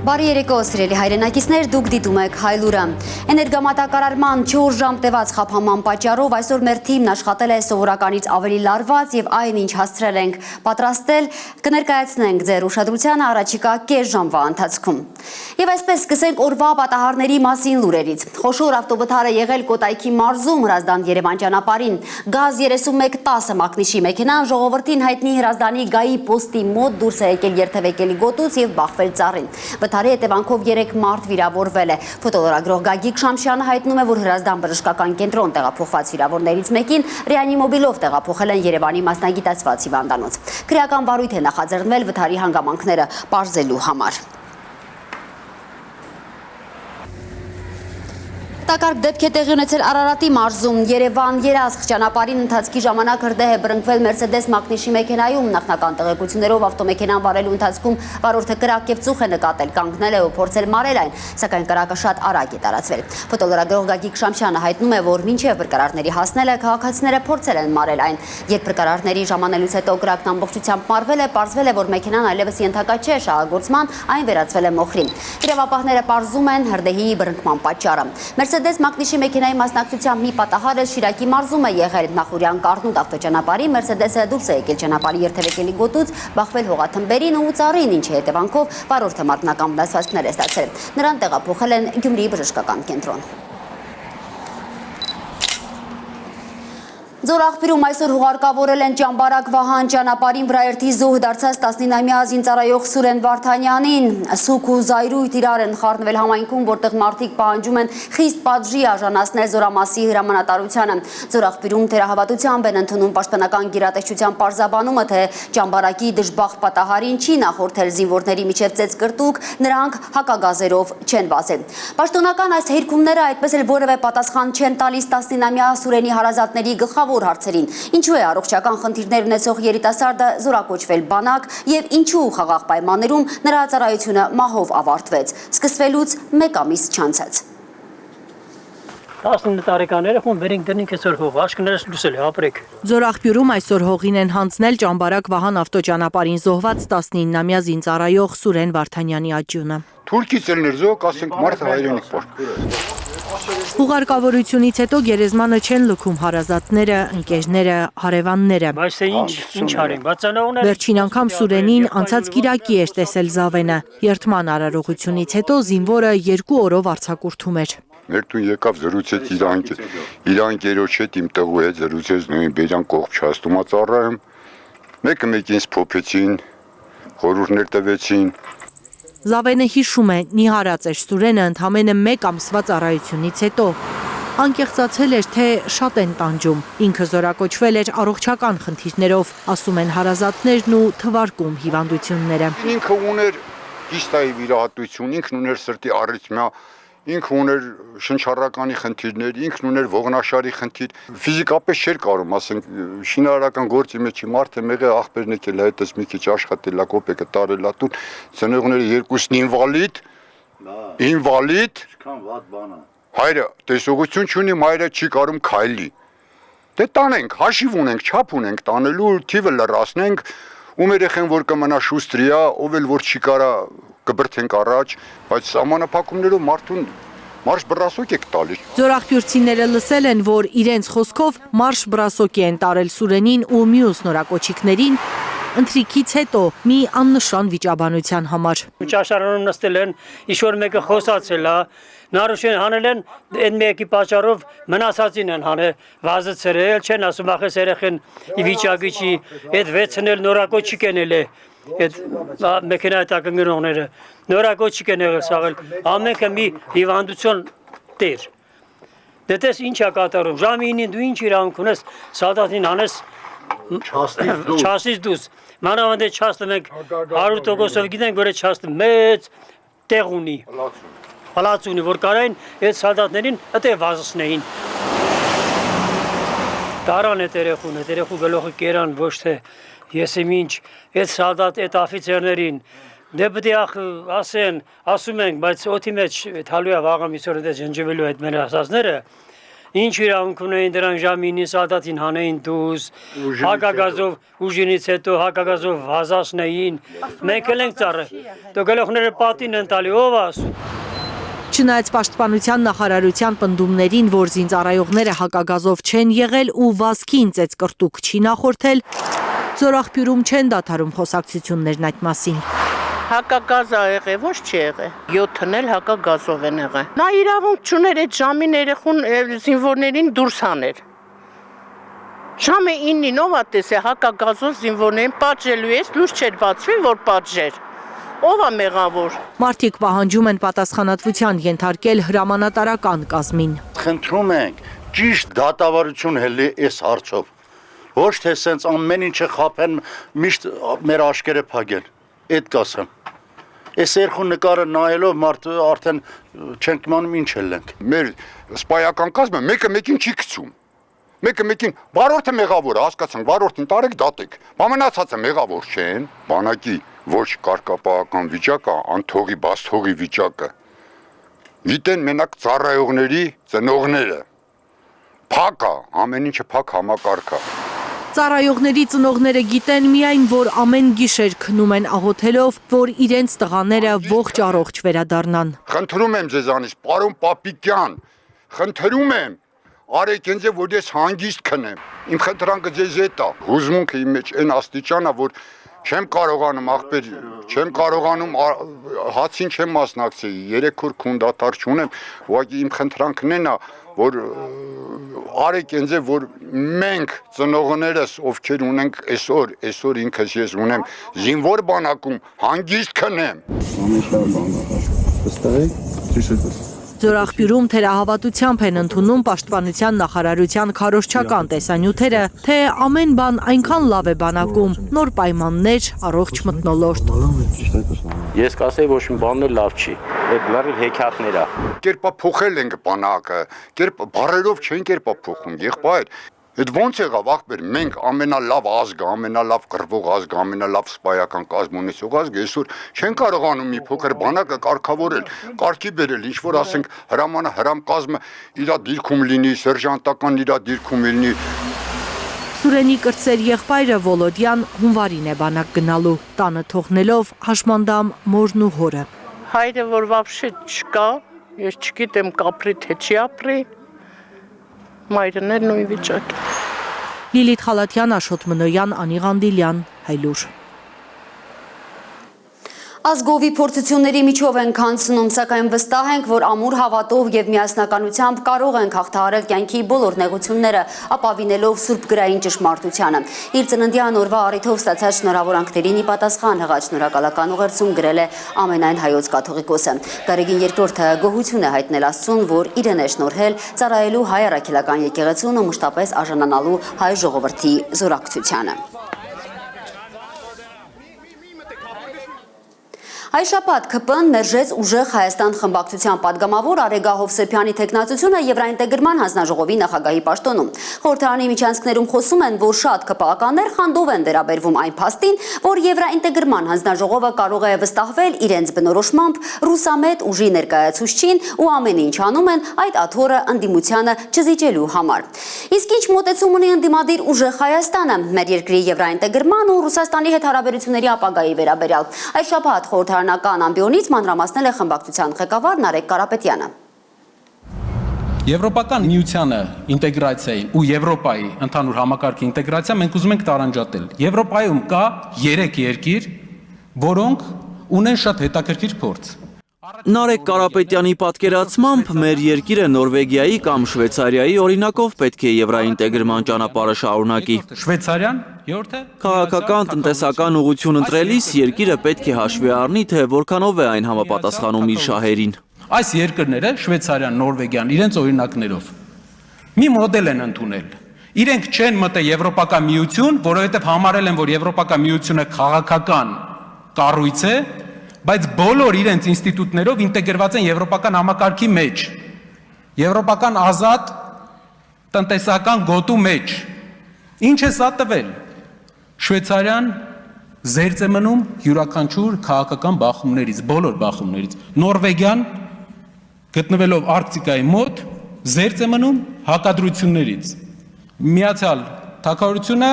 Բարի երեկո, սիրելի հայրենակիցներ, դուք դիտում եք Հայլուրը։ Էներգամատակարարման 4 ժամ տևած խափանման պատճառով այսօր մեր թիմն աշխատել է սովորականից ավելի լարված եւ այն ինչ հասցրել ենք պատրաստել, կներկայացնենք ձեր ուշադրությանը առաջիկա կես ժամվա ընթացքում։ Եվ այսպես սկսենք օրվա պատահարների մասին լուրերից։ Խոշոր ավտովթար է եղել Կոտայքի մարզում Հրազդան-Երևան ճանապարհին։ Գազ 3110 մակնիշի մեքենան ժողովրդին հայտնի Հրազդանի գայի պոստի մոտ դուրս է եկել երթևեկելի գոտուց եւ բախվել ծառին։ Վթարի հետևանքով 3 մարդ վիրավորվել է։ Ֆոտոլրագրող Գագիկ Շամշյանը հայտնում է, որ Հրազդան բժշկական կենտրոն տեղափոխված վիրավորներից մեկին ռեանիմոբիլով տեղափոխել են Երևանի մասնագիտացված հիվանդանոց։ Քրեական վարույթ է նախաձեռնվել վթարի հանգամանքները պարզելու համար։ Տակարկ դեպք է տեղի ունեցել Արարատի մարզում Երևան-Երազք ճանապարհին ընթացքի ժամանակ հրդեհ է բռնկվել Մերսեդես մակնիշի մեքենայում։ Նախնական տեղեկություններով ավտոմեքենան վարելու ընթացքում վարորդը կրակ եւ ծուխ է նկատել, կանգնել է ու փորձել մարել այն, սակայն կրակը շատ արագ է տարածվել։ Ֆոտոլրագրող Գագիկ Շամշյանը հայտնում է, որ մինչև փրկարարների հասնելը քաղաքացիները փորձել են մարել այն։ Երբ փրկարարների ժամանելուց հետո կրակն ամբողջությամբ մարվել է, պարզվել է, որ մեքենան այլևս ենթակա չէ շահագործման, այն վերածվել է մոխրի։ Իրավապահները պարզում են հրդեհի բռնկման պատճառը։ Մերսեդես մակնիշի մեքենայի մասնակցությամբ մի պատահարը Շիրակի մարզում է եղել։ Նախորյան Կառնուտ ավտոճանապարհի Մերսեդեսը դուրս է եկել ճանապարհի երթևեկելի գոտուց, բախվել հողաթմբերին ու ծառին, ինչի հետևանքով վարորդը մարտնական վնասվածքներ է ստացել։ Նրան տեղափոխել են Գյումրի բժշկական կենտրոն։ Ձորաղբյուրում այսօր հուղարկավորել են Ճամբարակ Վահան ճանապարհին վրա երթի զոհ դարձած 19-ամյա զինծառայող Սուրեն Վարդանյանին։ Սուկ ու զայրույթ իրար են խառնվել համայնքում, որտեղ մարդիկ պահանջում են խիստ պատժի արժանացնել Զորամասի հրամանատարությանը։ Ձորաղբյուրում թերահավատությամբ են ընդունում պաշտպանական գերատեսչության պարզաբանումը, թե Ճամբարակի դժբախտ պատահարին չի նախորդել զինվորների միջև ծեծկրտուկ, նրանք հակագազերով չեն վազել։ Պաշտոնական այս հերքումները այդպես էլ որևէ պատասխան չեն տալիս 19-ամյա Սուրենի հարազատների գլխավոր հարցերին։ Ինչու է առողջական խնդիրներ ունեցող երիտասարդը զորակոչվել բանակ եւ ինչու խաղաղ պայմաններում նրա ծառայությունը մահով ավարտվեց։ Սկսվելուց 1 ամիս չանցած։ 19 տարեկան երեխան վերենք դրնինք այսօր հող, աշկներս լուսել է, ապրեք։ Ձորաղբյուրում այսօր հողին են հանձնել Ճամբարակ Վահան ավտոճանապարհին զոհված 19-ամյա զինծառայող Սուրեն Վարդանյանի աջյունը։ Թուրքից ելներ զոհ, ասենք մարդը հայրենիք պաշտ։ Ուղարկավորությունից հետո գերեզմանը չեն լքում հարազատները, ընկերները, հարևանները։ Բայց թե ինչ արենք, բացանողներ։ Վերջին անգամ Սուրենին անցած կիրակի էր տեսել Զավենը։ Երթման արարողությունից հետո զինվորը 2 օրով արձակուրդում էր։ Մեր տուն եկավ զրուցեց իր անկերոջ հետ, իմ տղու հետ զրուցեց, նույն բերան կողմ չհաստումա ծառայում։ Մեկը ինձ փոփեցին, խորհուրդներ տվեցին։ Զավենը հիշում է, նիհարած էր Սուրենը ընդամենը 1 ամսվա ծառայությունից հետո։ Անկեղծացել էր, թե շատ են տանջում։ Ինքը զորակոչվել էր առողջական խնդիրներով, ասում են հարազատներն ու թվարկում հիվանդությունները։ Ինքը ուներ գիստայի վիրահատություն, ինքն ուներ սրտի առիթմիա, ինքը ուներ շնչառականի խնդիրներ, ինքն ուներ ողնաշարի խնդիր։ Ֆիզիկապես չէր կարող, ասենք, շինարարական գործի մեջ մարդ է մեղե աղբերն եկել է հետս մի քիչ աշխատել, կոպեկը տարել է տուն, ծնողները երկուսն ինվալիդ, հայրը տեսողություն չունի, մայրը չի կարում քայլի։ Դե տանենք, հաշիվ ունենք, չափ ունենք տանելու, թիվը լրացնենք, ում երեխեն որ կմնա շուստրիա, ով էլ որ չի կարա կբրթենք առաջ, բայց սահմանափակումներով մարդուն մարշ բռասոկ եք տալիս։ Ձորաղբյուրցիները լսել են, որ իրենց խոսքով մարշ բռասոկի են տարել Սուրենին ու մյուս նորակոչիկներին ընթրիքից հետո մի աննշան վիճաբանության համար։ Ճաշարանում նստել են, ինչ-որ մեկը խոսացել է, նարուշեն հանել են, այդ մեկի պատճառով մնացածին են հանել, վազեցրել, չեն ասում ախես երեխեն ի վիճակի չի, այդ 6-ն էլ նորակոչիկ են էլ է, այդ մեքենայի տակ ընկնողները, նորակոչիկ են եղել սաղել, ամենքը մի հիվանդություն տեր։ Դե տես ինչ է կատարում, ժամի 9-ին դու ինչ իրավունք ունես, սադատին հանես չաստից դուս, մանավանդ է չաստը մենք 100%-ով գիտենք, որ է չաստը մեծ տեղ ունի, պալաց ունի, որ կարային այդ սադատներին ըտե վազսնեին։ Տարան է երեխու գլոխը կերան, ոչ թե ես եմ ինչ, այդ սադատ, այդ աֆիցերներին, դե պտի ասում ենք, բայց օթի մեջ թալու է վաղամիսոր այդ ժնջվելու այդ մեր ասածները, Ինչ իրավունք ունեին դրանք ժամի 9 սադատին հանեին դուս, հակագազով ուժինից հետո հակագազով վազացնեին, մենք էլ ենք ծառը, դու գլուխները պատին են տալի, ով ասում։ Չնայած պաշտպանության նախարարության պնդումներին, որ զինծառայողները հակագազով չեն եղել ու վազքին ծեծկրտուկ չի նախորդել, Զորախբյուրում չեն դադարում խոսակցություններն այդ մասին։ Հակագազ ա եղել, ոչ չի եղել։ 7-ն էլ հակագազով են եղել։ Նա իրավունք չուներ այդ ժամին երեխուն զինվորներին դուրս հաներ։ Ժամը 9-ին ով ա տեսել հակագազով զինվորներին պատժելու ես, լույս չէր բացվի, որ պատժեր։ Ով ա մեղավոր։ Մարդիկ պահանջում են պատասխանատվության ենթարկել հրամանատարական կազմին։ Խնդրում ենք ճիշտ դատավարություն հելի այս հարցով։ Ոչ թե սենց ամեն ինչը խափեն միշտ մեր աշկերը փագեն։ Այդ կասեմ։ Այս երկու նկարը նայելով մարդը արդեն չենք իմանում ինչ ենք։ Մեր սպայական կազմը մեկը մեկին չի գցում։ Մեկը մեկին վարորդը մեղավոր է, հասկացանք, վարորդին տարեք դատեք։ Բամնացածը մեղավոր չեն, բանակի ոչ կարգապահական վիճակը, անթողի բաստողի վիճակը։ Գիտեն մենակ ծառայողների ծնողները։ Փակ է, ամեն ինչը փակ համակարգ է։ Ծառայողների ծնողները գիտեն միայն, որ ամեն գիշեր քնում են աղոթելով, որ իրենց տղաները ողջ առողջ վերադառնան։ Խնդրում եմ ձեզանից, պարոն Պապիկյան, խնդրում եմ, արեք ինձ, որ ես հանգիստ քնեմ։ Իմ խնդրանքը ձեզ հետ է։ Հուզմունքը իմ մեջ այն աստիճան է, որ չեմ կարողանում ախպեր, չեմ կարողանում հացին չեմ մասնակցել, 3 օր քունդատար չունեմ, ուղղակի իմ խնդրանքն են է, որ արեք ինձ, որ մենք ծնողներս ովքեր ունենք այսօր ինքս ես ունեմ զինվոր բանակում հանգիստ քնեմ։ Զորախբյուրում թերահավատությամբ են ընդունում պաշտպանության նախարարության քարոզչական տեսանյութերը, թե ամեն բան այնքան լավ է բանակում, նոր պայմաններ, առողջ մթնոլորտ։ Ես կասեի, ոչ մի բանն էլ լավ չի, այդ լրիվ հեքիաթներ է։ Կերպափոխել ենք բանակը, բառերով չեն կերպափոխում, եղբայր։ Այդ ոնց եղավ ախպեր, մենք ամենալավ ազգը, ամենալավ կռվող ազգը, ամենալավ սպայական կազմ ունեցող ազգը այսօր չեն կարողանում մի փոքր բանակը կարգավորել, կարգի բերել, ինչ որ ասենք հրամ կազմը իր դիրքում լինի, սերժանտական իր դիրքում լինի։ Սուրենի կրտսեր եղբայրը Վոլոդյան հունվարին է բանակ գնալու, տանը թողնելով հաշմանդամ մորն ու հորը։ Հայրը որ վաբշե չկա, ես չգիտեմ կապրի թե չի ապրի։ Մայրն էլ նույն վիճակի։ Լիլիթ Խալաթյան, Աշոտ Մնոյան, Անի Ղանդիլյան, Հայլուր։ Ազգովի փորձությունների միջով ենք անցնում, սակայն վստահ ենք, որ ամուր հավատով եւ միասնականությամբ կարող ենք հաղթահարել կյանքի բոլոր նեղությունները, ապավինելով սուրբ գրային ճշմարտությանը։ Իր ծննդյան օրվա առիթով ստացած շնորհավորանքներին ի պատասխան հղած շնորհակալական ուղերձում գրել է ամենայն հայոց կաթողիկոսը։ Գարեգին II գոհություն է հայտնել Աստծուն, որ իրեն է շնորհել ծառայելու հայ առաքելական եկեղեցուն ու մշտապես արժանանալու հայ ժողովրդի զորակցությանը։ Այս շաբաթ ՔՊ-ն մերժեց ուժեղ Հայաստան խմբակցության падգամավոր Արեգա Հովսեփյանի թեկնածությունը Եվրաինտեգրման հանձնաժողովի նախագահի պաշտոնում։ Խորհրդարանի միջանցքներում խոսում են, որ շատ ԿՊԱ-ականներ խանդով են վերաբերվում այն փաստին, որ Եվրաինտեգրման հանձնաժողովը կարող է վստահվել իրենց բնորոշմամբ ռուսամետ ուժի ներկայացուցչին ու ամեն ինչ անում են այդ աթոռը ընդդիմությանը չզիջելու համար։ Իսկ ինչ մոտեցում ունի ընդդիմադիր ուժեղ Հայաստանը մեր երկրի Եվրաինտեգրման ու Ռուսաստանի հետ հարաբերությունների ապագայի վերաբերյալ։ Այս շաբաթ խորհրդարանական ամբիոնից մանրամասնել է խմբակցության ղեկավար Նարեկ Կարապետյանը։ Եվրոպական միությանը ինտեգրացիայի ու Եվրոպայի ընդհանուր համակարգի ինտեգրացիա մենք ուզում ենք տարանջատել։ Եվրոպայում կա 3 երկիր, որոնք ունեն շատ հետաքրքիր փորձ։ Նարեկ Կարապետյանի պատկերացմամբ մեր երկիրը Նորվեգիայի կամ Շվեյցարիայի օրինակով պետք է եվրաինտեգրման ճանապարհը շարունակի։ Շվեյցարիան յորթե Քաղաքական տնտեսական ուղղություն ընտրելիս երկիրը պետք է հաշվի առնի, թե որքանով է այն համապատասխանում իր շահերին։ Այս երկրները Շվեյցարիան, Նորվեգիան իրենց օրինակներով մի մոդել են ընդունել։ Իրենք չեն մտել Եվրոպական միություն, որովհետև համարել են, որ Եվրոպական միությունը քաղաքական կառույց է, բայց բոլոր իրենց ինստիտուտներով ինտեգրված են եվրոպական համակարգի մեջ, եվրոպական ազատ տնտեսական գոտու մեջ։ Ինչ է սա տվել։ Շվեյցարիան զերծ է մնում յուրաքանչյուր քաղաքական բախումներից, բոլոր բախումներից։ Նորվեգիան գտնվելով Արկտիկայի մոտ զերծ է մնում հակադրություններից։ Միացյալ Թագավորությունը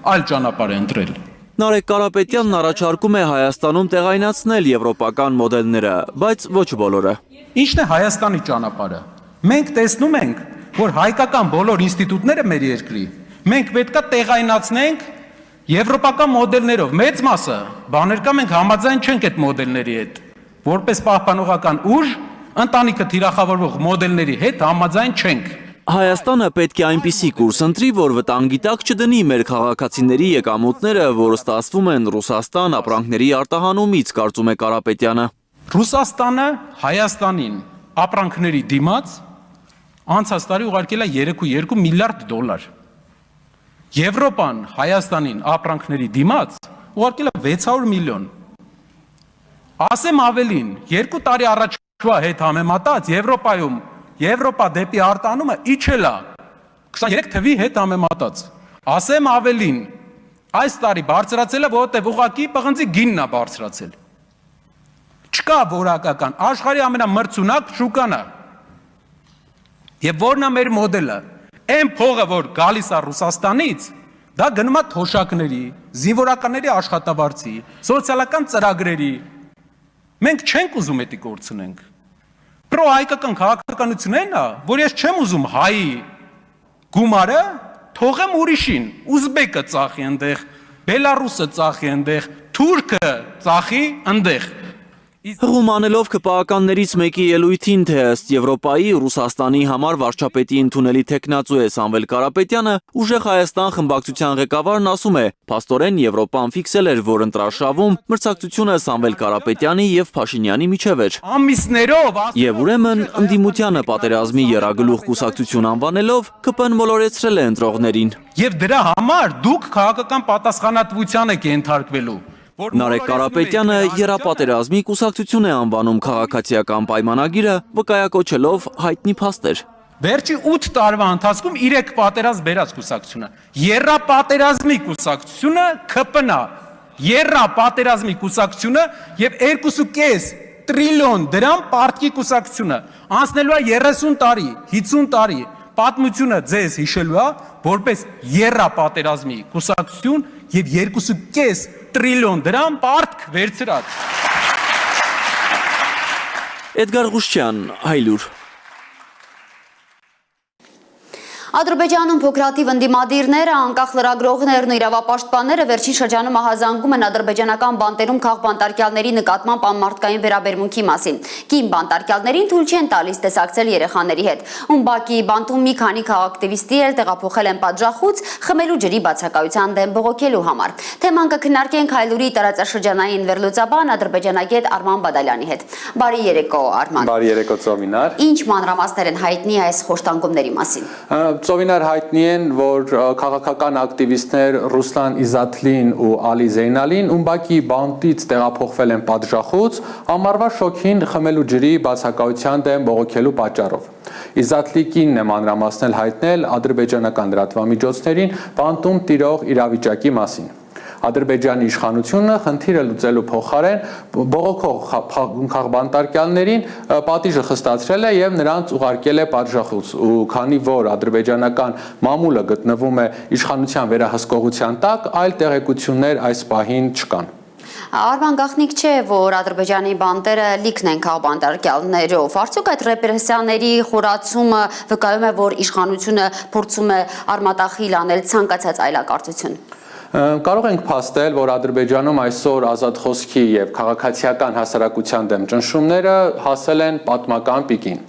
այլ ճանապարհ է ընտրել։ Նարեկ Կարապետյանն առաջարկում է Հայաստանում տեղայնացնել եվրոպական մոդելները, բայց ոչ բոլորը։ Ինչն է Հայաստանի ճանապարհը։ Մենք տեսնում ենք, որ հայկական բոլոր ինստիտուտները մեր երկրի մենք պետքա տեղայնացնենք եվրոպական մոդելներով։ Մեծ մասը բաներ կա, մենք համաձայն չենք այդ մոդելների հետ։ Որպես պահպանողական ուժ, ընտանիքը թիրախավորող մոդելների հետ համաձայն չենք։ Հայաստանը պետք է այնպիսի կուրս ընտրի, որ վտանգի տակ չդնի մեր քաղաքացիների եկամուտները, որ ստացվում են Ռուսաստան ապրանքների արտահանումից, կարծում է Կարապետյանը։ Ռուսաստանը Հայաստանին ապրանքների դիմաց անցած տարի ուղարկել է 3.2 միլիարդ դոլար։ Եվրոպան Հայաստանին ապրանքների դիմաց ուղարկել է 600 միլիոն։ Ասեմ ավելին, 2 տարի առաջվա հետ համեմատած Եվրոպա դեպի արտանումը իջել է 23 թվի հետ համեմատած։ Ասեմ ավելին, այս տարի բարձրացել է, որովհետև ուղղակի պղնձի գինն է բարձրացել։ Չկա որակական, աշխարհի ամենամրցունակ շուկան է։ Եվ որն է մեր մոդելը։ Այն փողը, որ գալիս է Ռուսաստանից, դա գնում է թոշակների, զինվորականների աշխատավարձի, սոցիալական ծրագրերի։ Մենք չենք ուզում դա կորցնենք։ Պրոհայկական քաղաքականությունն է, որ ես չեմ ուզում հայի գումարը թողեմ ուրիշին, ուզբեկը ծախի այնտեղ, բելարուսը ծախի այնտեղ, թուրքը ծախի այնտեղ։ Հղում անելով քպականներից մեկի ելույթին, թե ըստ Եվրոպայի Ռուսաստանի համար վարչապետի ընդունելի թեկնածու է Սամվել Կարապետյանը, Ուժեղ Հայաստան խմբակցության ղեկավարն ասում է, փաստորեն Եվրոպան ֆիքսել էր, որ ընտրարշավում մրցակցությունը Սամվել Կարապետյանի եւ Փաշինյանի միջև էր։ Ամիսներով Եվ ուրեմն ընդդիմությանը պատերազմի եռագլուխ կուսակցություն անվանելով ԿՊ-ն մոլորեցրել է ընտրողներին։ Եվ դրա համար դուք քաղաքական պատասխանատվության եք ենթարկվելու։ Նարեկ Կարապետյանը երապատերազմի կուսակցություն է անվանում քաղաքացիական պայմանագիրը, վկայակոչելով հայտնի փաստեր։ Վերջի 8 տարվա ընթացքում 3 պատերազմ բերած կուսակցությունը։ Երապատերազմի կուսակցությունը ԿՊ-ն է։ Երապատերազմի կուսակցությունը եւ 2.5 տրիլիոն դրամ պարտքի կուսակցությունը։ Անցնելու է 30 տարի, 50 տարի։ Պատմությունը ձեզ հիշելու է, որպես երապատերազմի կուսակցություն եւ 2.5 տրիլիոն դրամ պարտք վերցրած։ Էդգար Ղուշչյան, Հայլուր։ Ադրբեջանում փոքրաթիվ ընդդիմադիրները, անկախ լրագրողներն ու իրավապաշտպանները վերջին շրջանում ահազանգում են ադրբեջանական բանտերում քաղբանտարկյալների նկատմամբ անմարդկային վերաբերմունքի մասին։ Կին բանտարկյալներին թույլ չեն տալիս տեսակցել երեխաների հետ։ Ումբակի բանտում մի քանի քաղաքակտիվիստի էլ տեղափոխել են պատժախուց խմելու ջրի բացակայության դեմ բողոքելու համար։ Թեման կքննարկենք Հայլուրի տարածաշրջանային վերլուծաբան ադրբեջանագետ Արման Բադալյանի հետ։ Բարի երեկո, Արման։ Բարի երեկո, Ծովինար։ Ինչ մանրամասներ են հայտնի այս խոշտանգումների մասին։ Ծովինար հայտնի են, որ քաղաքական ակտիվիստներ Ռուսլան Իզաթլին ու Ալի Զեյնալին Ումբակի բանտից տեղափոխվել են պատժախուց ամառվա շոգին խմելու ջրի բացակայության դեմ բողոքելու պատճառով։ Իզաթլի կինն է մանրամասնել հայտնել ադրբեջանական լրատվամիջոցներին բանտում տիրող իրավիճակի մասին։ Ադրբեջանի իշխանությունը խնդիրը լուծելու փոխարեն բողոքող քաղբանտարկյալներին պատիժը խստացրել է եւ նրանց ուղարկել է պատժախուց ու քանի որ ադրբեջանական մամուլը գտնվում է իշխանության վերահսկողության տակ, այլ տեղեկություններ այս պահին չկան։ Արման գաղտնիք չէ, որ Ադրբեջանի բանտերը լիքն են քաղբանտարկյալներով։ Արդյոք այդ ռեպրեսիաների խորացումը վկայում է, որ իշխանությունը փորձում է արմատախիլ անել ցանկացած այլակարծություն։ Կարող ենք փաստել, որ Ադրբեջանում այսօր ազատ խոսքի եւ քաղաքացիական հասարակության դեմ ճնշումները հասել են պատմական պիկին։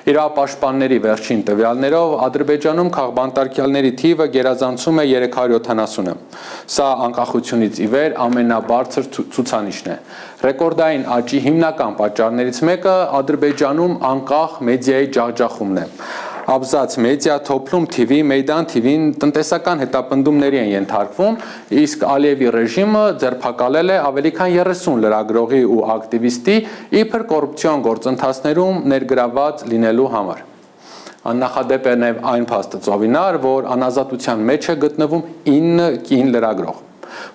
Իրավապաշտպանների վերջին տվյալներով Ադրբեջանում քաղբանտարկյալների թիվը գերազանցում է 370-ը։ Սա անկախությունից ի վեր ամենաբարձր ցուցանիշն է։ Ռեկորդային աճի հիմնական պատճառներից մեկը Ադրբեջանում անկախ մեդիայի ջախջախումն է։ Abzats մեդիա, Թոփլում TV, Մեյդան TV-ն տնտեսական հետապնդումների են ենթարկվում, իսկ Ալիևի ռեժիմը ձերբակալել է ավելի քան 30 լրագրողի ու ակտիվիստի իբր կոռուպցիոն գործընթացներում ներգրավված լինելու համար։ Աննախադեպ է նաև այն փաստը Ծովինար, որ անազատության մեջ է գտնվում 9 կին լրագրող։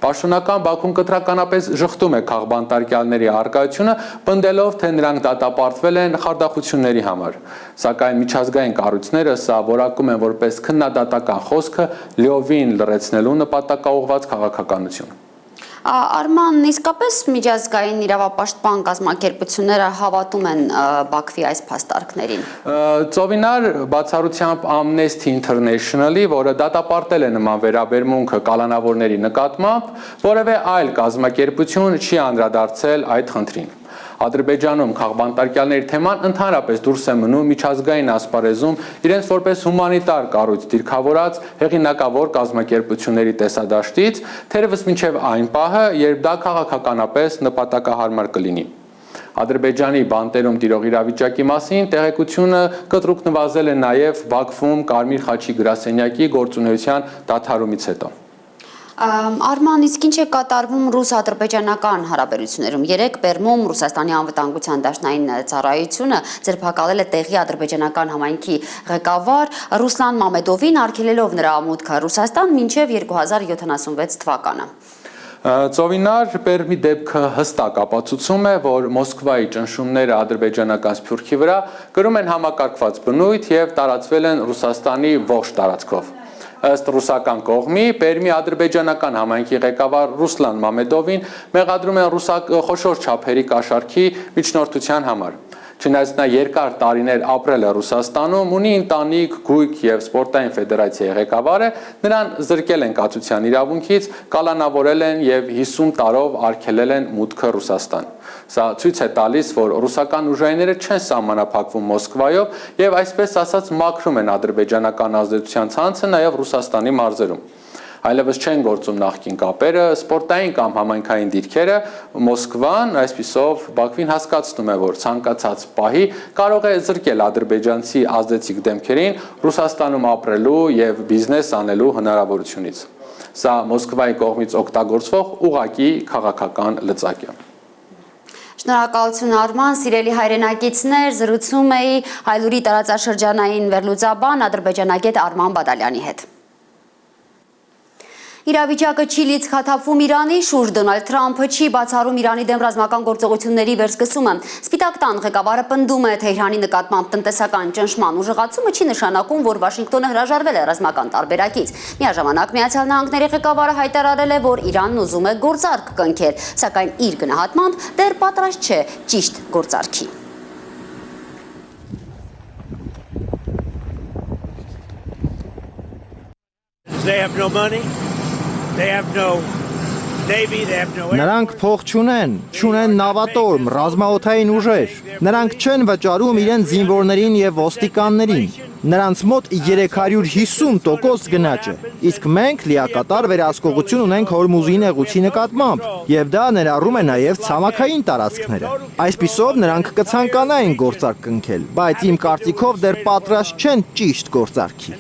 Պաշտոնական Բաքուն կտրականապես ժխտում է քաղբանտարկյալների առկայությունը, պնդելով, թե նրանք դատապարտվել են խարդախությունների համար։ Սակայն միջազգային կառույցները սա որակում են որպես քննադատական խոսքը լիովին լրացնելու նպատակաուղղված քաղաքականություն։ Արման, իսկապես միջազգային իրավապաշտպան կազմակերպությունները հավատում են Բաքվի այս փաստարկներին։ Ծովինար բացառությամբ Amnesty International-ի, որը դատապարտել է նման վերաբերմունքը կալանավորների նկատմամբ, որևէ այլ կազմակերպություն չի անդրադարձել այդ խնդրին։ Ադրբեջանում քաղբանտարկյալների թեման ընդհանրապես դուրս է մնում միջազգային ասպարեզում իրենց որպես հումանիտար կառույց դիրքավորած հեղինակավոր կազմակերպությունների տեսադաշտից, թերևս մինչև այն պահը, երբ դա քաղաքականապես նպատակահարմար կլինի։ Ադրբեջանի բանտերում տիրող իրավիճակի մասին տեղեկությունը կտրուկ նվազել է նաև Բաքվում Կարմիր խաչի գրասենյակի գործունեության դադարումից հետո։ Արման, իսկ ինչ է կատարվում ռուս-ադրբեջանական հարաբերություններում։ Երեկ Պերմում Ռուսաստանի անվտանգության դաշնային ծառայությունը ձերբակալել է տեղի ադրբեջանական համայնքի ղեկավար Ռուսլան Մամեդովին, արգելելով նրա մուտքը Ռուսաստան մինչև 2076 թվականը։ Ծովինար Պերմի դեպքը հստակ ապացուցում է, որ Մոսկվայի ճնշումները ադրբեջանական սփյուռքի վրա կրում են համակարգված բնույթ եւ տարածվել են Ռուսաստանի ողջ տարածքով։ Ըստ ռուսական կողմի, Պերմի ադրբեջանական համայնքի ղեկավար Ռուսլան Մամեդովին մեղադրում են խոշոր չափերի կաշառքի միջնորդության համար։ Չնայած նա երկար տարիներ ապրել է Ռուսաստանում, ունի ընտանիք, գույք եւ սպորտային ֆեդերացիայի ղեկավար է, նրան զրկել են կացության իրավունքից, կալանավորել են եւ 50 տարով արգելել են մուտքը Ռուսաստան։ Սա ցույց է տալիս, որ ռուսական ուժայինները չեն սահմանափակվում Մոսկվայով եւ այսպես ասած մաքրում են ադրբեջանական ազդեցության ցանցը նաեւ Ռուսաստանի մարզերում։ Այլևս չեն գործում նախկին կապերը, սպորտային կամ համայնքային դիրքերը, Մոսկվան այսպիսով Բաքվին հասկացնում է, որ ցանկացած պահի կարող է զրկել ադրբեջանցի ազդեցիկ դեմքերին Ռուսաստանում ապրելու եւ բիզնես անելու հնարավորությունից։ Սա Մոսկվայի կողմից օգտագործվող ուղղակի քաղաքական լծակ է։ Շնորհակալություն Արման, սիրելի հայրենակիցներ, զրուցում էի Հայլուրի տարածաշրջանային վերլուծաբան ադրբեջանագետ Արման Բադալյանի հետ։ Իրավիճակը չի լիցքաթափվում Իրանի շուրջ, Դոնալդ Թրամփը չի բացառում Իրանի դեմ ռազմական գործողությունների վերսկսումը։ Սպիտակ տան ղեկավարը պնդում է, թե Իրանի նկատմամբ տնտեսական ճնշման ուժեղացումը չի նշանակում, որ Վաշինգտոնը հրաժարվել է ռազմական տարբերակից։ Միաժամանակ Միացյալ Նահանգների ղեկավարը հայտարարել է, որ Իրանն ուզում է գործարք կնքել, սակայն իր գնահատմամբ դեռ պատրաստ չէ ճիշտ գործարքի։ They have no money. They have no navy, they have no Նրանք փող չունեն նավատորմ, ռազմաօդային ուժեր։ Նրանք չեն վճարում իրենց զինվորներին եւ ոստիկաններին։ Նրանց մոտ 350% գնաճ է։ Իսկ մենք լիակատար վերահսկողություն ունենք Հորմուզի նեղուցի նկատմամբ, եւ դա ներառում է նաեւ ցամաքային տարածքները։ Այսպիսով նրանք կցանկանային գործարք կնքել, բայց իմ կարծիքով դեռ պատրաստ չեն ճիշտ գործարքի։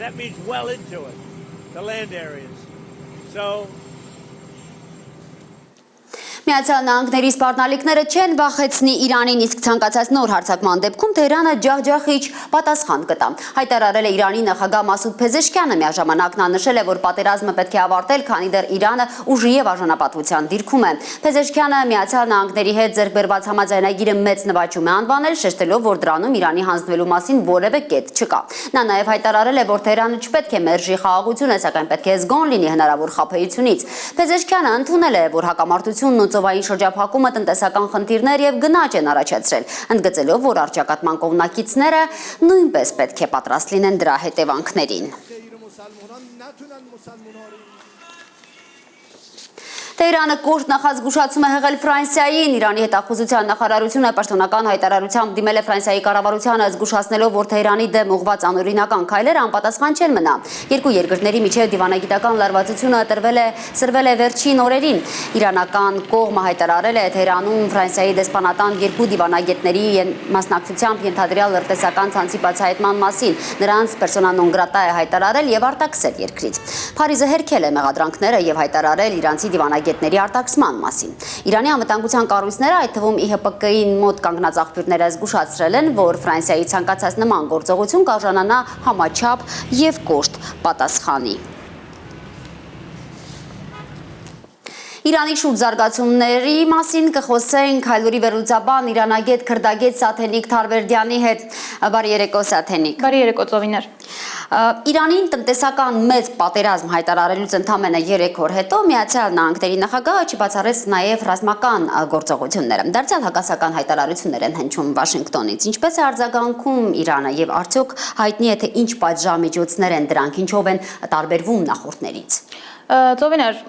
Միացյալ Նահանգների սպառնալիքները չեն վախեցնի Իրանին, իսկ ցանկացած նոր հարձակման դեպքում Թեհրանը ջախջախիչ պատասխան կտա։ Հայտարարել է Իրանի նախագահ Մասուդ Փեզեշքյանը, միաժամանակ նա նշել է, որ պատերազմը պետք է ավարտել, քանի դեռ Իրանը ուժի եւ արժանապատվության դիրքում է։ Փեզեշքյանը Միացյալ Նահանգների հետ ձեռք բերված համաձայնագիրը մեծ նվաճում է անվանել, շեշտելով, որ դրանում Իրանի հանձնվելու մասին որևէ կետ չկա։ Նա նաեւ հայտարարել է, որ Թեհրանը չպետք է մերժի խաղաղությունը, սակայն պետք է զգոն լինի հնարավոր խաբեությունից։ Փեզեշքյանը ընդունել է, որ հակամարտությունն ծովային շրջափակումը տնտեսական խնդիրներ եւ գնաճ են առաջացրել, ընդգծելով, որ առճակատման կողմնակիցները նույնպես պետք է պատրաստ լինեն դրա հետևանքներին։ Թեհրանը կոշտ նախազգուշացում է հղել Ֆրանսիային, Իրանի հետախուզության նախարարությունը պաշտոնական հայտարարությամբ դիմել է Ֆրանսիայի կառավարությանը, զգուշացնելով, որ Թեհրանի դեմ ուղղված անօրինական քայլերը անպատասխան չեն մնա։ Երկու երկրների միջև դիվանագիտական լարվածությունը սրվել է վերջին օրերին։ Իրանական կողմը հայտարարել է Թեհրանում Ֆրանսիայի դեսպանատան երկու դիվանագետների մասնակցությամբ ենթադրյալ լրտեսական ցանցի բացահայտման մասին։ Նրանց պերսոնա նոն գրատա է հայտարարել եւ արտաքսել երկրից։ Փարիզը հերքել է մեղադրանքները եւ հայտարարել իրանցի դիվանագետների արտաքսման մասին։ Իրանի անվտանգության կառույցները, այդ թվում ԻՀՊԿ-ին մոտ կանգնած աղբյուրները զգուշացրել են, որ Ֆրանսիայի ցանկացած նման գործողություն կարժանանա համաչափ եւ կոշտ պատասխանի։ Իրանի շուրջ զարգացումների մասին կխոսենք Հայլուրի վերլուծաբան Իրանագետ Քրդագետ Սաթենիկ Թարվերդյանի հետ։ Բարի երեկո Սաթենիկ։ Բարի երեկո Ծովինար։ Իրանին տնտեսական մեծ պատերազմ հայտարարելուց ընդամենը 3 օր հետո Միացյալ Նահանգների նախագահը չբացառեց նաև ռազմական գործողությունները։ Դարձյալ հակասական հայտարարություններ են հնչում Վաշինգտոնից։ Ինչպես է արձագանքում Իրանը եւ արդյոք հայտնի է թե ինչ պատժամիջոցներ են դրանք, ինչով են տարբերվում նախորդներից։ Ծովինար,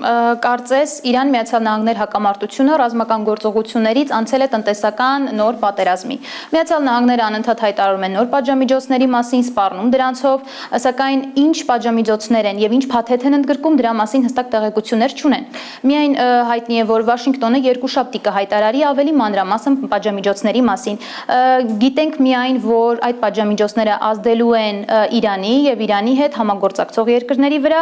կարծես Իրան Միացյալ Նահանգներ հակամարտությունը ռազմական գործողություններից անցել է տնտեսական նոր պատերազմի։ Միացյալ Նահանգները անընդհատ հայտարարում են նոր պատժամիջոցների մասին, սպառնում դրանցով, սակայն ինչ պատժամիջոցներ են եւ ինչ փաթեթ են ընդգրկում, դրա մասին հստակ տեղեկություններ չունեն։ Միայն հայտնի է, որ Վաշինգտոնը երկուշաբթի կհայտարարի ավելի մանրամասն պատժամիջոցների մասին։ Գիտենք միայն, որ այդ պատժամիջոցները ազդելու են Իրանի եւ Իրանի հետ համագործակցող երկրների վրա,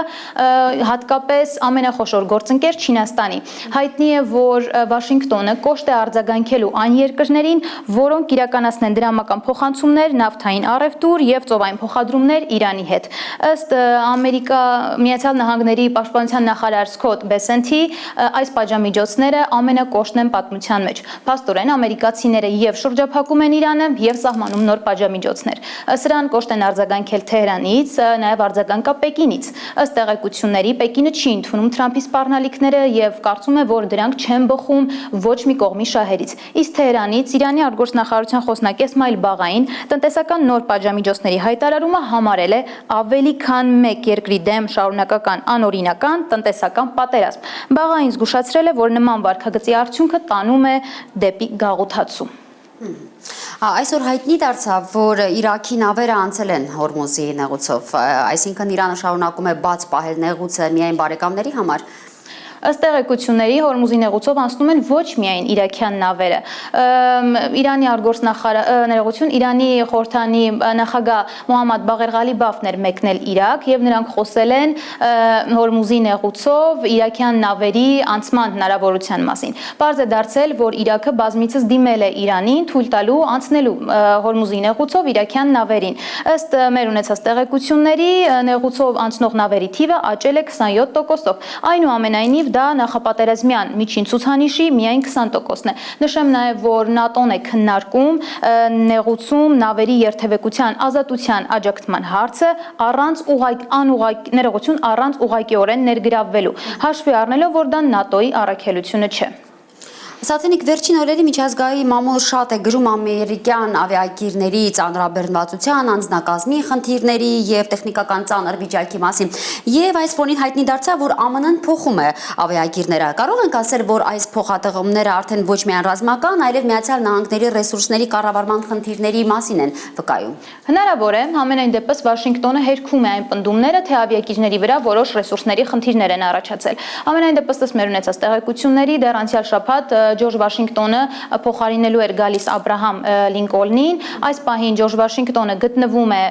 հատկապես ամենախոշոր գործընկեր Չինաստանի։ Հայտնի է, որ Վաշինգտոնը կոշտ է արձագանքելու այն երկրներին, որոնք իրականացնեն դրամական փոխանցումներ, նավթային առևտուր եւ ծովային փոխադրումներ Իրանի հետ։ Ըստ Միացյալ Նահանգների պաշտպանության նախարար Սքոթ Բեսենթի, այս պատժամիջոցները ամենակոշտն են պատմության մեջ։ Փաստորեն ամերիկացիները եւ շրջափակում են Իրանը եւ սահմանում նոր պատժամիջոցներ։ Սրան կոշտ են արձագանքել Թեհրանից, նաեւ արձագանքա Պեկինից։ Ըստ տեղեկությունների Պեկինը չի ընդունում Թրամփի սպառնալիքները եւ կարծում է, որ դրանք չեն բխում ոչ մի կողմի շահերից։ Իսկ Թեհրանից Իրանի արտգործնախարարության խոսնակ Էսմայիլ Բաղային տնտեսական նոր պատժամիջոցների հայտարարումը համարել է ավելի քան մեկ երկրի դեմ շարունակական անօրինական տնտեսական պատերազմ։ Բաղային զգուշացրել է, որ նման վարքագծի արդյունքը տանում է դեպի գաղութացում։ Այսօր հայտնի դարձավ, որ Իրաքի նավերը անցել են Հորմուզի նեղուցով, այսինքն Իրանը շարունակում է բաց պահել նեղուցը միայն բարեկամների համար։ Ըստ տեղեկությունների Հորմուզի նեղուցով անցնում են ոչ միայն իրաքյան նավերը։ Իրանի արտգործնախարարություն Իրանի խորհրդանի նախագահ Մոհամմադ Բաղեր Ղալիբաֆն էր մեկնել Իրաք եւ նրանք խոսել են Հորմուզի նեղուցով իրաքյան նավերի անցման հնարավորության մասին։ Պարզ է դարձել, որ Իրաքը բազմիցս դիմել է Իրանին թույլ տալու անցնելու Հորմուզի նեղուցով իրաքյան նավերին։ Ըստ մեր ունեցած տեղեկությունների նեղուցով անցնող նավերի թիվը աճել է 27%-ով։ Այնուամենայնիվ դա նախապատերազմյան միջին ցուցանիշի միայն 20%-ն է։ Նշեմ նաև, որ ՆԱՏՕ-ն է քննարկում նեղուցում նավերի երթևեկության ազատության աջակցման հարցը առանց ներողություն առանց ուղղակիորեն ներգրավվելու, հաշվի առնելով, որ դա ՆԱՏՕ-ի առաքելությունը չէ։ Սաթենիկ, վերջին օրերի միջազգային մամուլ շատ է գրում ամերիկյան ավիակիրների ծանրաբեռնվածության, անձնակազմի խնդիրների եւ տեխնիկական ծանր վիճակի մասին։ Եվ այս ֆոնին հայտնի դարձավ, որ ԱՄՆ-ն փոխում է ավիակիրները։ Կարող ենք ասել, որ այս փոխատեղումները արդեն ոչ միայն ռազմական, այլև Միացյալ Նահանգների ռեսուրսների կառավարման խնդիրների մասին են վկայում։ Հնարավոր է, համենայն դեպս Վաշինգտոնը հերքում է այն պնդումները, թե ավիակիրների վրա որոշ ռեսուրսների խնդիրներ են առաջացել։ Ամենայն դեպս ըստ մեր ունեցած տեղեկությունների դեռ անցյալ շաբաթ Ջորջ Վաշինգտոնը փոխարինելու էր գալիս Աբրահամ Լինկոլնին։ Այս պահին Ջորջ Վաշինգտոնը գտնվում է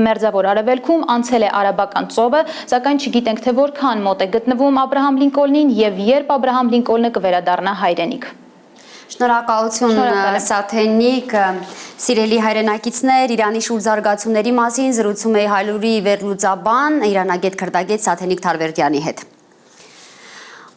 Մերձավոր Արևելքում, անցել է Արաբական ծովը, սակայն չգիտենք, թե որքան մոտ է գտնվում Աբրահամ Լինկոլնին եւ երբ Աբրահամ Լինկոլնը կվերադառնա հայրենիք։ Շնորհակալություն Սաթենիկ, սիրելի հայրենակիցներ, Իրանի շուրջ զարգացումների մասին զրուցում էի Հայլուրի վերլուծաբան Իրանագետ Քրդագետ Սաթենիկ Թարվերդյանի հետ։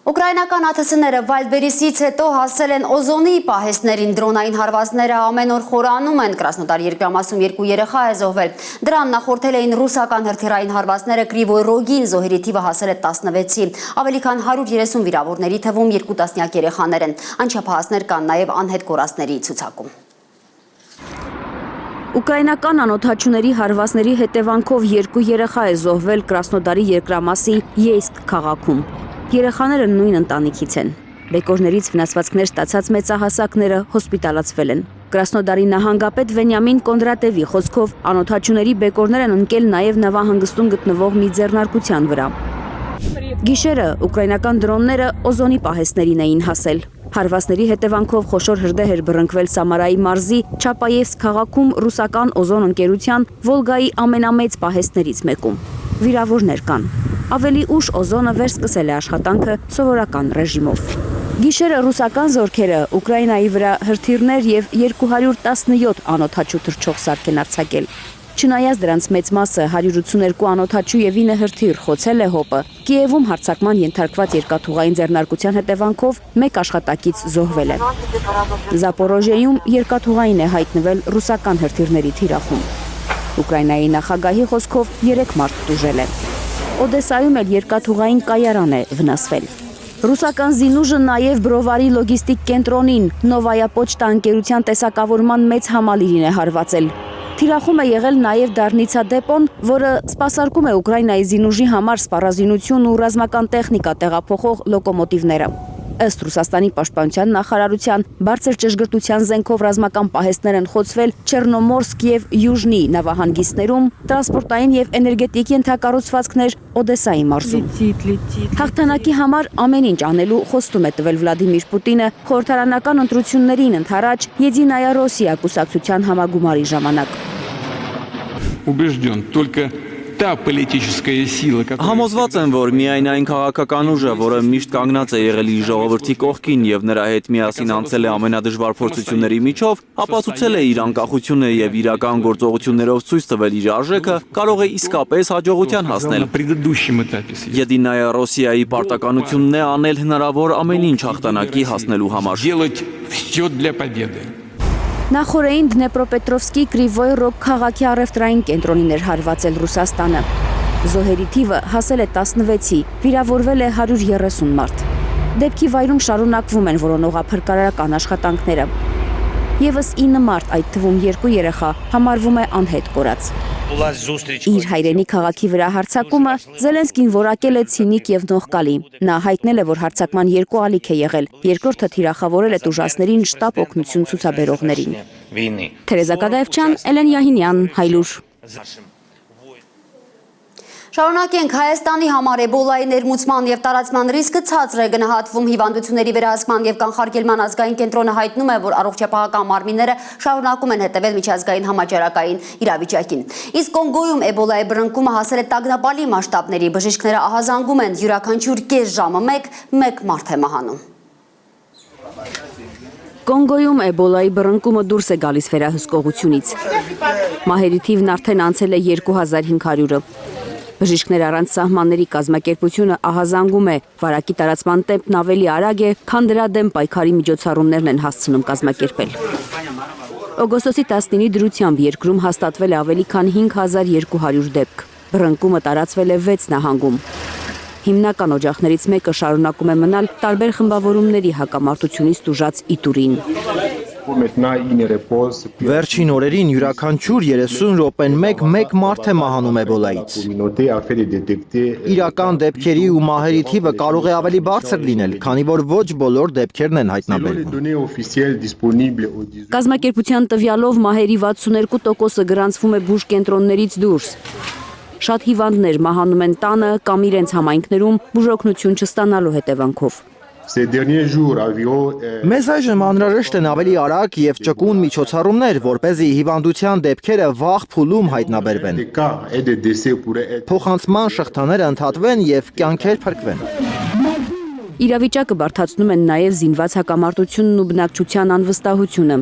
Ուկրաինական ԱԹՍ-ները Վալդբերիսից հետո հասել են օզոնի պահեստներին, դրոնային հարվածները ամեն օր խորանում են, Կրասնոդար երկրամասում 2 երեխա է զոհվել, դրան նախորդել էին ռուսական հրթիռային հարվածները, Կրիվոյ Ռոգի զոհերի թիվը հասել է 16-ի, ավելի քան 130 վիրավորների թվում 2 տասնյակ երեխաներ են, անչափահասներ կան նաև անհետ կորածների ցուցակում։ Ուկրաինական անօդաչուների հարվածների հետևանքով 2 երեխա է զոհվել Կրասնոդարի երկրամասի Յեյսկ քաղաքում։ Երեխաները նույն ընտանիքից են։ Բեկորներից վնասվածքներ ստացած մեծահասակները հոսպիտալացվել են։ Կրասնոդարի նահանգապետ Վենյամին Կոնդրատևի խոսքով անօդաչուների բեկորներ են ընկել նաև նավահանգստում գտնվող մի ձեռնարկության վրա։ Գիշերը ուկրաինական դրոնները օզոնի պահեստներին էին հասել։ Հարվածների հետևանքով խոշոր հրդեհ էր բռնկվել Սամարայի մարզի Չապաևսկ քաղաքում ռուսական օզոն ընկերության Վոլգայի ամենամեծ պահեստներից մեկում։ Վիրավորներ կան։ Ավելի ուշ օզոնը վերսկսել է աշխատանքը սովորական ռեժիմով։ Գիշերը ռուսական զորքերը Ուկրաինայի վրա հրթիռներ եւ 217 անօդաչու թռչող սարք են արձակել։ Չնայած դրանց մեծ մասը 182 անօդաչու եւ 9 հրթիռ խոցել է ՀՕՊ-ը, Կիևում հարձակման ենթարկված երկաթուղային ձեռնարկության հետևանքով 1 աշխատակից զոհվել է։ Զապորոժիայում երկաթուղային է հայտնվել ռուսական հրթիռների թիրախում։ Ուկրաինայի նախագահի խոսքով 3 մարդ տուժել է։ Օդեսայում էլ երկաթուղային կայարան է վնասվել։ Ռուսական զինուժը նաև Բրովարի լոգիստիկ կենտրոնին Նովայա Պոչտա ընկերության տեսակավորման մեծ համալիրին է հարվածել։ Թիրախում է եղել նաև Դարնիցա դեպոն, որը սպասարկում է Ուկրաինայի զինուժի համար սպառազինություն ու ռազմական տեխնիկա տեղափոխող լոկոմոտիվները։ Ըստ Ռուսաստանի պաշտպանության նախարարության, բարձր ճշգրտության զենքով ռազմական պահեստներ են խոցվել Չեռնոմորսկ եւ Յուժնի նավահանգիստներում, տրանսպորտային եւ էներգետիկ ենթակառուցվածքներ Օդեսայի մարզում։ Հաղթանակի համար ամեն ինչ անելու խոստում է տվել Վլադիմիր Պուտինը խորհրդարանական ընտրություններին ընդառաջ Եդինայա Ռոսիա կուսակցության համագումարի ժամանակ։ Համոզված եմ, որ միայն այն քաղաքական ուժը, որը միշտ կանգնած է եղել իր ժողովրդի կողքին եւ նրա հետ միասին անցել է ամենադժվար փորձությունների միջով, ապացուցել է իր անկախությունը եւ իրական գործողություններով ցույց տվել իր արժեքը, կարող է իսկապես հաջողության հասնել։ Եդինայա Ռոսիայի պարտականությունն է անել հնարավոր ամեն ինչ հաղթանակի հասնելու համար։ Նախորդին Դնեպրոպետրովսկի Կրիվոյ Ռոգ քաղաքի առևտրային կենտրոնին էր հարվածել Ռուսաստանը։ Զոհերի թիվը հասել է 16-ի, վիրավորվել է 130 մարդ։ Դեպքի վայրում շարունակվում են որոնողափրկարարական աշխատանքները։ Եվս 9 մարդ, այդ թվում 2 երեխա, համարվում է անհետ կորած։ Իր հայրենի քաղաքի վրա հարձակումը Զելենսկին որակել է ցինիկ եւ նողկալի։ Նա հայտնել է, որ հարձակման 2 ալիք է եղել, երկրորդը թիրախավորել է տուժածներին շտապ օգնություն ցուցաբերողներին։ Թերեզա Կադաևչյան, Էլեն Յահինյան, Հայլուր։ Շարունակենք Հայաստանի համար էբոլայի ներմուծման եւ տարածման ռիսկը ցածր է գնահատվում հիվանդությունների վերահսկման եւ կանխարգելման ազգային կենտրոնը հայտնում է, որ առողջապահական մարմինները շարունակում են հետևել միջազգային համաճարակային իրավիճակին։ Իսկ Կոնգոյում էբոլայի բռնկումը հասել է տագնապալի մասշտաբների, բժիշկները ահազանգում են յուրաքանչյուր կես ժամը մեկ մարդ է մահանում։ Կոնգոյում էբոլայի բռնկումը դուրս է գալիս վերահսկողությունից։ Մահերի թիվն արդեն անցել է 2500-ը։ Բժիշկներ առանց սահմանների կազմակերպությունը ահազանգում է, վարակի տարածման տեմպն ավելի արագ է, քան դրա դեմ պայքարի միջոցառումներն են հասցնում կազմակերպել։ Օգոստոսի 19-ի դրությամբ երկրում հաստատվել է ավելի քան 5200 դեպք։ Բռնկումը տարածվել է 6 նահանգում։ Հիմնական օջախներից մեկը շարունակում է մնալ տարբեր խմբավորումների հակամարտությունից տուժած Իտուրին։ Վերջին օրերին յուրաքանչյուր 30 րոպեն մեկ մարդ է մահանում էբոլայից։ Իրական դեպքերի ու մահերի թիվը կարող է ավելի բարձր լինել, քանի որ ոչ բոլոր դեպքերն են հայտնաբերվում։ Կազմակերպության տվյալով մահերի 62%-ը գրանցվում է բուժկենտրոններից դուրս։ Շատ հիվանդներ մահանում են տանը կամ իրենց համայնքներում բուժօգնություն չստանալու հետևանքով։ Մեզ այժմ անհրաժեշտ են ավելի արագ եւ ճկուն միջոցառումներ, որպեսզի հիվանդության դեպքերը վաղ փուլում հայտնաբերվեն։ Փոխանցման շղթաները ընդհատվեն եւ կյանքեր փրկվեն։ Իրավիճակը բարդացնում են նաեւ զինված հակամարտությունն ու բնակչության անվստահությունը։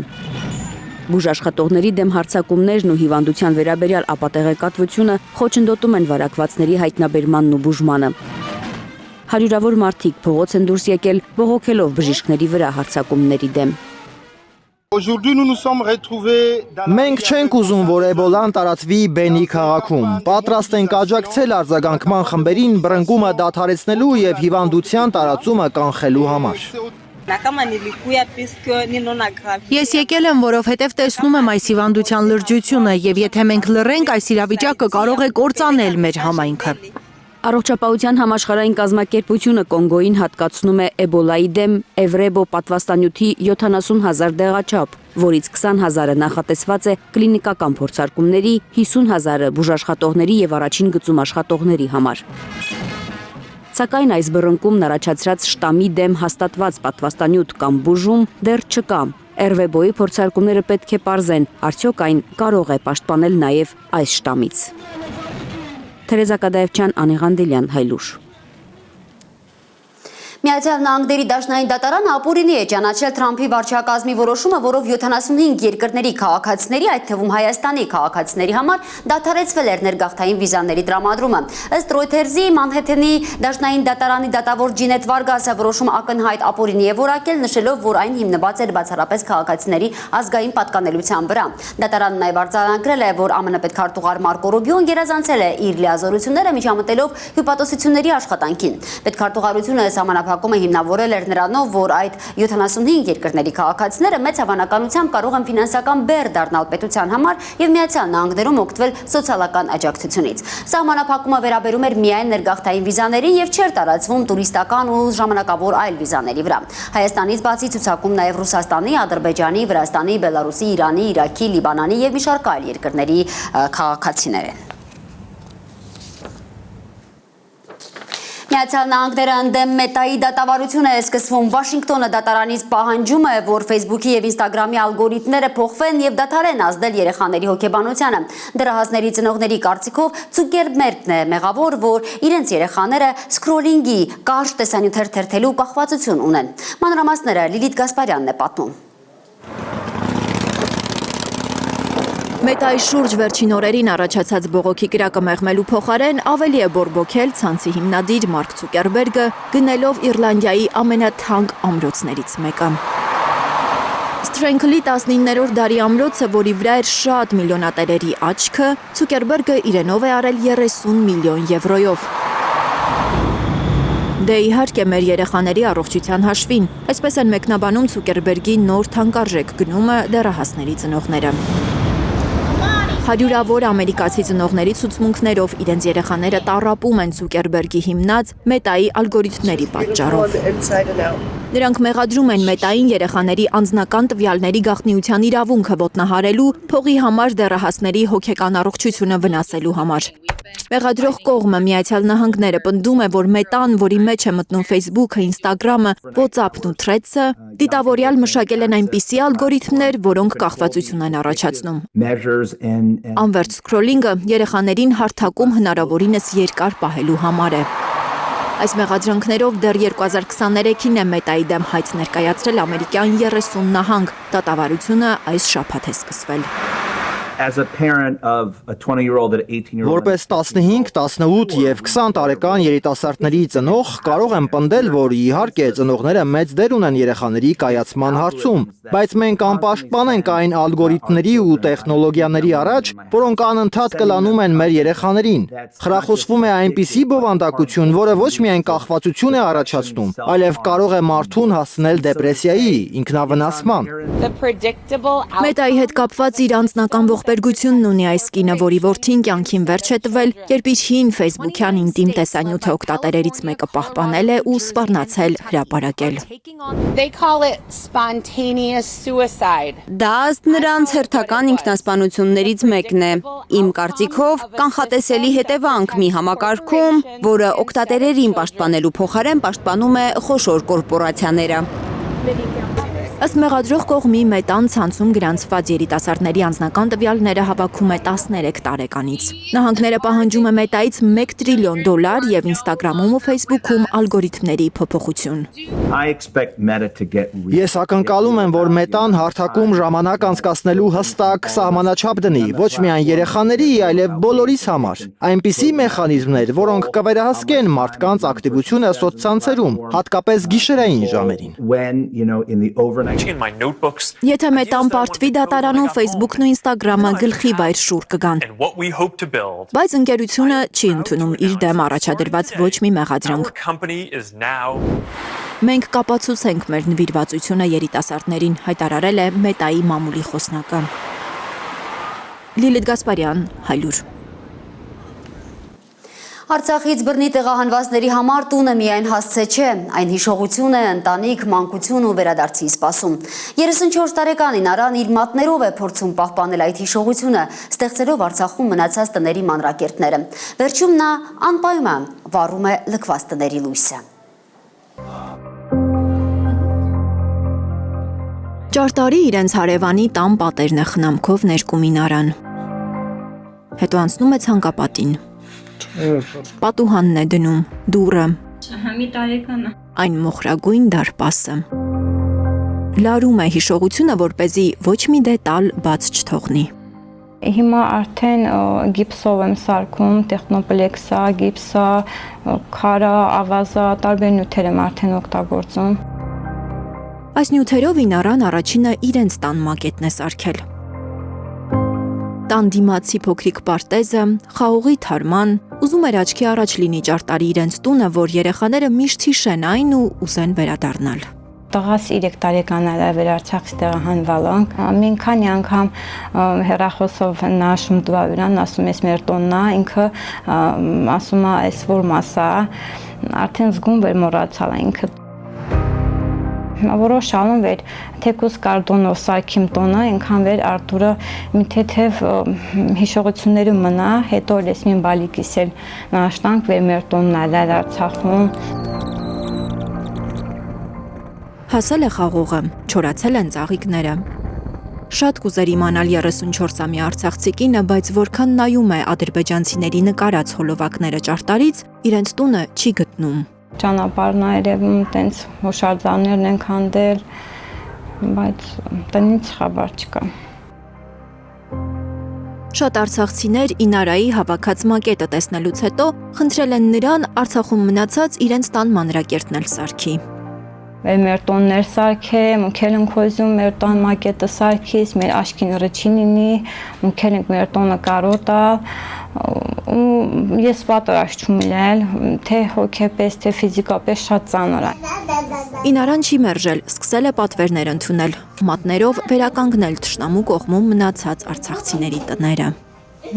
Բուժաշխատողների դեմ հարձակումներն ու հիվանդության վերաբերյալ ապատեղեկատվությունը խոչընդոտում են վարակվածների հայտնաբերմանն ու բուժմանը։ Հարյուրավոր մարդիկ փողոց են դուրս եկել, բողոքելով բժիշկների վրա հարձակումների դեմ։ Մենք չենք ուզում, որ էբոլան տարածվի Բենի քաղաքում։ Պատրաստ ենք աջակցել արձագանքման խմբերին բռնկումը դադարեցնելու եւ հիվանդության տարածումը կանխելու համար։ Ես եկել եմ, որովհետև տեսնում եմ այս հիվանդության լրջությունը եւ եթե մենք լռենք, այս իրավիճակը կարող է կործանել մեր համայնքը։ Առողջապահության համաշխարհային կազմակերպությունը Կոնգոյին հատկացնում է էբոլայի դեմ Էվրեբո պատվաստանյութի 70,000 դեղաչափ, որից 20,000-ը նախատեսված է կլինիկական փորձարկումների, 50,000-ը բուժաշխատողների եւ առաջին գծում աշխատողների համար։ Սակայն այս բռնկումն առաջացրած շտամի դեմ հաստատված պատվաստանյութ կամ բուժում դեռ չկա։ Էրվեբոյի փորձարկումները պետք է պարզեն, արդյոք այն կարող է պաշտպանել նաև այս շտամից։ Թերեզա Կադաևչյան, Անի Ղանդելյան, Հայլուր։ Միացյալ Նահանգների Դաշնային դատարանը ապօրինի է ճանաչել Թրամփի վարչակազմի որոշումը, որով 75 երկրների քաղաքացիների, այդ թվում Հայաստանի քաղաքացիների համար դադարեցվել էր ներգաղթային վիզաների տրամադրումը։ Ըստ Reuters-ի Մանհեթենի Դաշնային դատարանի դատավոր Ջինետ Վարգասը որոշումը ակնհայտ ապօրինի է որակել, նշելով, որ այն հիմնված էր բացառապես քաղաքացիների ազգային պատկանելիության վրա։ Դատարանն նաև արձանագրել է, որ ԱՄՆ պետքարտուղար Մարկո Ռուբիոն գերազանցել է իր լիազորությունները միջամտելով հյուպատոսությունների աշխատանքին։ Պետքարտուղարությունը սահմանափակումը հիմնավորել էր նրանով, որ այդ 75 երկրների քաղաքացիները մեծ հավանականությամբ կարող են ֆինանսական բեռ դառնալ պետության համար եւ Միացյալ Նահանգներում օգտվել սոցիալական աջակցությունից։ Սահմանափակումը վերաբերում էր միայն ներգաղթային վիզաներին եւ չէր տարածվում տուրիստական ու ժամանակավոր այլ վիզաների վրա։ Հայաստանից բացի ցուցակում նաեւ Ռուսաստանի, Ադրբեջանի, Վրաստանի, Բելարուսի, Իրանի, Իրաքի, Լիբանանի եւ մի շարք այլ երկրների քաղաքացիներ են։ Միացյալ Նահանգները ընդդեմ Մետայի դատավարությունը է սկսվում։ Վաշինգտոնը դատարանից պահանջում է, որ Facebook-ի եւ Instagram-ի ալգորիթմները փոխվեն եւ դադարեն ազդել երեխաների հոգեբանությանը։ Դրահասների ծնողների կարծիքով Ցուկերբերգն է մեղավոր, որ իրենց երեխաները սկրոլինգի կարճ տեսանյութեր թերթելու կախվածություն ունեն։ Մանրամասները Լիլիթ Գասպարյանն է պատմում։ Մետայի շուրջ վերջին օրերին առաջացած բողոքի կրակը մեղմելու փոխարեն ավելի է բորբոքել ցանցի հիմնադիր Մարկ Ցուկերբերգը, գնելով Իռլանդիայի ամենաթանկ ամրոցներից մեկը։ Սթրենքլի 19-րդ դարի ամրոցը, որի վրա էր շատ միլիոնատերերի աչքը, Ցուկերբերգը իրենով է արել 30 միլիոն եվրոյով։ Դե իհարկե մեր երեխաների առողջության հաշվին, այսպես են մեկնաբանում Ցուկերբերգի նոր թանկարժեք գնումը դեռահասների ծնողները։ Հարյուրավոր ամերիկացի ծնողների ցուցմունքներով իրենց երեխաները տառապում են Ցուկերբերգի հիմնած Մետայի ալգորիթմների պատճառով։ Նրանք մեղադրում են Մետային երեխաների անձնական տվյալների գաղտնիության իրավունքը ոտնահարելու, փողի համար դեռահասների հոգեկան առողջությունը վնասելու համար։ Մեղադրող կողմը Միացյալ Նահանգները պնդում է, որ Մետան, որի մեջ է մտնում Facebook-ը, Instagram-ը, WhatsApp-ն ու Threads-ը, դիտավորյալ մշակել են այնպիսի ալգորիթմներ, որոնք կախվածություն են առաջացնում։ Անվերջ սկրոլինգը երեխաներին հարթակում հնարավորինս երկար պահելու համար է։ Այս մեղադրանքներով դեռ 2023-ին է Մետայի դեմ հայց ներկայացրել ամերիկյան 30 նահանգ, դատավարությունը այս շաբաթ է սկսվել։ Որպես 15, 18 եւ 20 տարեկան երիտասարդների ծնող կարող եմ պնդել, որ իհարկե ծնողները մեծ դեր ունեն երեխաների կայացման հարցում, բայց մենք անպաշտպան ենք այն ալգորիթմների ու տեխնոլոգիաների առաջ, որոնք անընդհատ կլանում են մեր երեխաներին։ Խրախուսվում է այնպիսի բովանդակություն, որը ոչ միայն կախվածություն է առաջացնում, այլև կարող է մարդուն հասցնել դեպրեսիայի, ինքնավնասման։ Մետայի հետ կապված իր անձնական ողբերգությունն ունի այս կինը, որի որդին կյանքին վերջ է տվել, երբ իր հին Facebook-յան ինտիմ տեսանյութը օգտատերերից մեկը պահպանել է ու սպառնացել հրապարակել։ Դա ըստ նրանց հերթական ինքնասպանություններից մեկն է։ Իմ կարծիքով կանխատեսելի հետևանք մի համակարգում, որը օգտատերերին պաշտպանելու փոխարեն պաշտպանում է խոշոր կորպորացիաները։ Ըստ մեղադրող կողմի Մետան ցանցում գրանցված երիտասարդների անձնական տվյալները հավաքում է 13 տարեկանից։ Նահանգները պահանջում է Մետայից $1 տրիլիոն եւ Instagram-ում ու Facebook-ում ալգորիթմների փոփոխություն։ Ես ակնկալում եմ, որ Մետան հարթակում ժամանակ անցկացնելու հստակ սահմանաչափ դնի, ոչ միայն երեխաների, այլև բոլորիս համար։ Այնպիսի մեխանիզմներ, որոնք կվերահսկեն մարդկանց ակտիվությունը սոցցանցերում, հատկապես գիշերային ժամերին։ Եթե Մետան պարտվի դատարանում, Facebook-ն ու Instagram-ը գլխի վայր շուռ կգան։ Բայց ընկերությունը չի ընդունում իր դեմ առաջադրված ոչ մի մեղադրանք։ Մենք կապացուցենք մեր նվիրվածությունը երիտասարդներին, հայտարարել է Մետայի մամուլի խոսնակը։ Լիլիթ Գասպարյան, Հայլուր։ Արցախից բռնի տեղահանվածների համար տունը միայն հասցե չէ, այն հիշողություն է, ընտանիք, մանկություն ու վերադարձի սպասում։ 34 տարեկանին Արան իր մատներով է փորձում պահպանել այդ հիշողությունը, ստեղծելով Արցախում մնացած տների մանրակերտները։ Վերջում նա անպայման վառում է լքված տների լույսը։ Ճարտարի իրենց հարևանի տան պատերն է խնամքով ներկումին Արան։ Հետո անցնում է ցանկապատին։ Պատուհանն է դնում, դուռը, Մի տարեկան է։ Այն մոխրագույն դարպասը։ Լարում է հիշողությունը, որպեսզի ոչ մի դետալ բաց չթողնի։ Հիմա արդեն գիպսով եմ սարքում, տեխնոպլեքսա, գիպսա, քարա, ավազա, տարբեր նյութեր եմ արդեն օգտագործում։ Այս նյութերով Ինարան առաջինը իրենց տան մակետն է սարքել։ Տան դիմացի փոքրիկ պարտեզը, խաղողի թարման, ուզում էր աչքի առաջ լինի ճարտարի իրենց տունը, որ երեխաները միշտ հիշեն այն ու ուզեն վերադառնալ։ Տղաս 3 տարեկան է վերարցախից տեղահանվալանք։ Մի քանի անգամ հեռախոսով նաշում դվավիրան, ասում ես մեր տոնն է, ինքը ասում է այս որ մասա, արդեն զգում վեր մոռացալ է ինքը։ Որոշալում վեր թեկուս կարդոնով սարքիմ տոնը, ինքան վեր Արտուրը մի թեթև հիշողությունների մնա, հետո լես մին բալիկիս էլ նաշտանք վեր մեր տոնն է Արցախում։ Հասել է խաղողը, չորացել են ծաղիկները։ Շատ կուզեր իմանալ 34-ամյա արցախցի կինը, բայց որքան նայում է ադրբեջանցիների նկարած հոլովակները ճարտարից, իրենց տունը չի գտնում։ Ճանապարհն է երևում, տենց հուշարձաններն են քանդել, բայց տնից խաբար չկա։ Շատ արցախցիներ Ինարայի հավաքած մակետը տեսնելուց հետո խնդրել են նրան Արցախում մնացած իրենց տան մանրակերտն էլ սարքի։ Մեր տոններ սարքեմ, ունքել ենք հոզում մեր տան մակետը սարքիս, մեր աշկին ռչինինի, ունքել ենք մեր տոնը կարոտալ, ու ես պատրաստ չում ելել, թե հոգեպես, թե ֆիզիկապես շատ ծանր է։ Ինարան չի մերժել, սկսել է պատվերներ ընդունել, մատներով վերականգնել թշնամու կողմում մնացած արցախցիների տները։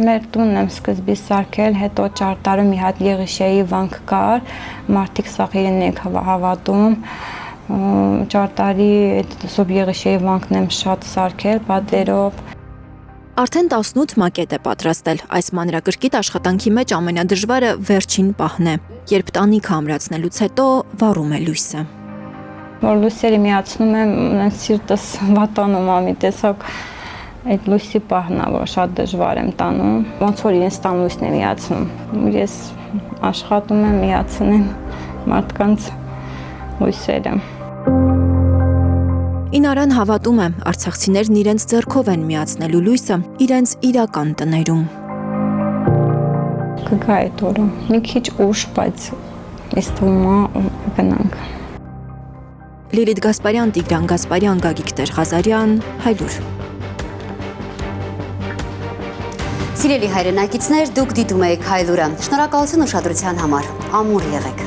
Մեր տունն եմ սկզբից սարքել, հետո ճարտարը մի հատ Եղիշեի վանք կար, մարդիկ սաղ իրեն եք հավատում, ճարտարի Սոբ Եղիշեի վանքն եմ շատ սարքել, պատերով։ Արդեն 18 մակետ է պատրաստել, այս մանրակրկիտ աշխատանքի մեջ ամենադժվարը վերջին պահն է, երբ տանիքը ամրացնելուց հետո վառում է լույսը։ Որ լույսերը միացնում եմ, սիրտս վատանում է մի տեսակ, այդ լույսի պահն է, որ շատ դժվար եմ տանում, ոնց որ իրենց տան լույսն է միացնում, ես աշխատում եմ միացնեմ մարդկանց լույսերը։ Ինարան հավատում է, արցախցիներն իրենց ձեռքով են միացնելու լույսը իրենց իրական տներում։ Կգա այդ օրը, մի քիչ ուշ, բայց ես թվում է գնանք։ Լիլիթ Գասպարյան, Տիգրան Գասպարյան, Գագիկ Տեր-Ղազարյան, Հայլուր։ Սիրելի հայրենակիցներ, դուք դիտում եք Հայլուրը։ Շնորհակալություն ուշադրության համար։ Ամուր եղեք։